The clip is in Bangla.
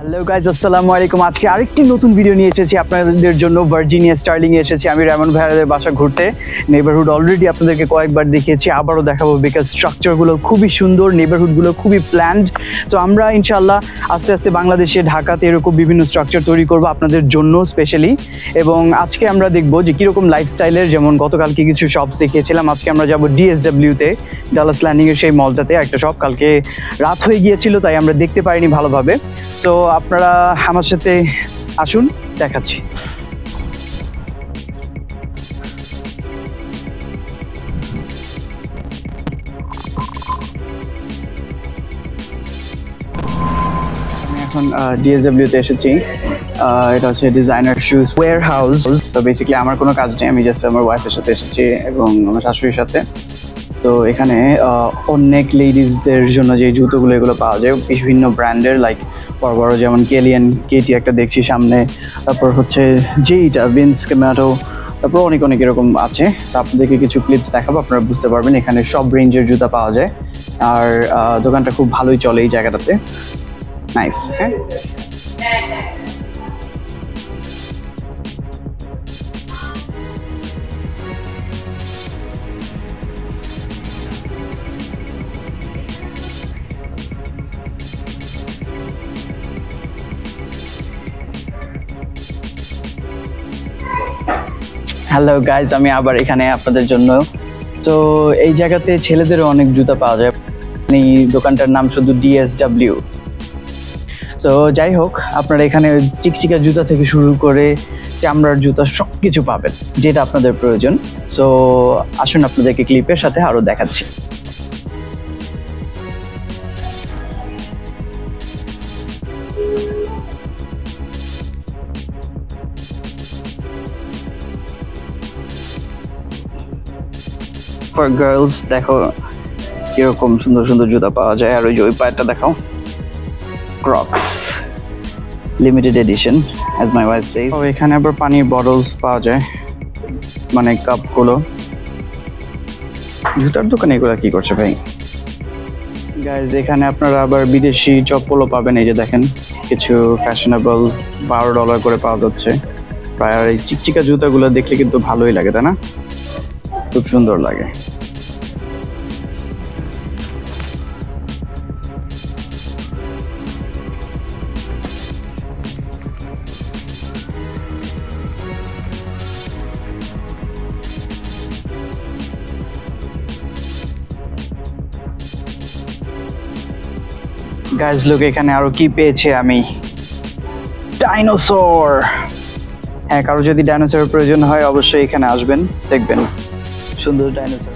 হ্যালো গাইজ, আসসালামু আলাইকুম। আজকে আরেকটি নতুন ভিডিও নিয়ে এসেছি আপনাদের জন্য। ভার্জিনিয়া স্টার্লিংয়ে এসেছি আমি রেমন ভাইয়াদের বাসা ঘুরতে। নেইবারহুড অলরেডি আপনাদেরকে কয়েকবার দেখিয়েছি, আবারও দেখাবো, বিকজ স্ট্রাকচারগুলো খুবই সুন্দর, নেইবারহুডগুলো খুবই প্ল্যান্ড। সো আমরা ইনশাল্লাহ আস্তে আস্তে বাংলাদেশে, ঢাকাতে এরকম বিভিন্ন স্ট্রাকচার তৈরি করবো আপনাদের জন্য স্পেশালি। এবং আজকে আমরা দেখবো যে কীরকম লাইফস্টাইলের, যেমন গতকালকে কিছু শপস দেখিয়েছিলাম, আজকে আমরা যাবো DSWতে, ডালাস ল্যান্ডিংয়ের সেই মলটাতে একটা শপ। কালকে রাত হয়ে গিয়েছিল তাই আমরা দেখতে পারিনি ভালোভাবে। তো আপনারা আমার সাথে আসুন, দেখাচ্ছি। আমি এখন DSWতে এসেছি। এটা হচ্ছে ডিজাইনার শুজ ওয়্যার হাউস। তো বেসিক্যালি আমার কোনো কাজ নেই, আমি জাস্ট আমার ওয়াইফের সাথে এসেছি এবং আমার শাশুড়ির সাথে। তো এখানে অনেক লেডিসদের জন্য যে জুতোগুলো এগুলো পাওয়া যায় বিভিন্ন ব্র্যান্ডের, লাইক বড় বড় যেমন কেলিয়ান, কেটি একটা দেখছি সামনে, তারপর হচ্ছে যেইটা ভিন্স ক্যামেটো, তারপর অনেক অনেক এরকম আছে। তো আপনাদেরকে কিছু ক্লিপস দেখাবো, আপনারা বুঝতে পারবেন এখানে সব রেঞ্জের জুতা পাওয়া যায়। আর দোকানটা খুব ভালোই চলে এই জায়গাটাতে। নাইস। হ্যাঁ, হ্যালো গাইজ, আমি আবার এখানে আপনাদের জন্য। তো এই জায়গাতে ছেলেদেরও অনেক জুতা পাওয়া যায়। এই দোকানটার নাম শুধু DSW। তো যাই হোক, আপনারা এখানে চিকচিকা জুতা থেকে শুরু করে চামড়ার জুতা সব কিছু পাবেন যেটা আপনাদের প্রয়োজন। সো আসুন আপনাদেরকে ক্লিপের সাথে আরও দেখাচ্ছি। ফর গার্লস দেখো কিরকম সুন্দর সুন্দর জুতা পাওয়া যায়। আর ওই যে ওই পায়েরটা দেখাও, Crocs limited edition, as my wife says. এখানে আবার পানির বটলস পাওয়া যায়, মানে কাপগুলো। জুতার দোকানে এগুলো কি করছে ভাই? গাইজ, এখানে আপনারা আবার বিদেশি চপ্পলও পাবেন। এই যে দেখেন কিছু ফ্যাশনেবল $12 করে পাওয়া যাচ্ছে প্রায়। আর এই চিকচিকা জুতাগুলো দেখলে কিন্তু ভালোই লাগে, তাই না? খুব সুন্দর লাগে। গাইজ লুক, এখানে আরো কি পেয়েছে আমি, ডাইনোসর। হ্যাঁ, কারো যদি ডাইনোসরের প্রয়োজন হয় অবশ্যই এখানে আসবেন, দেখবেন সুন্দর ডাইনোসর।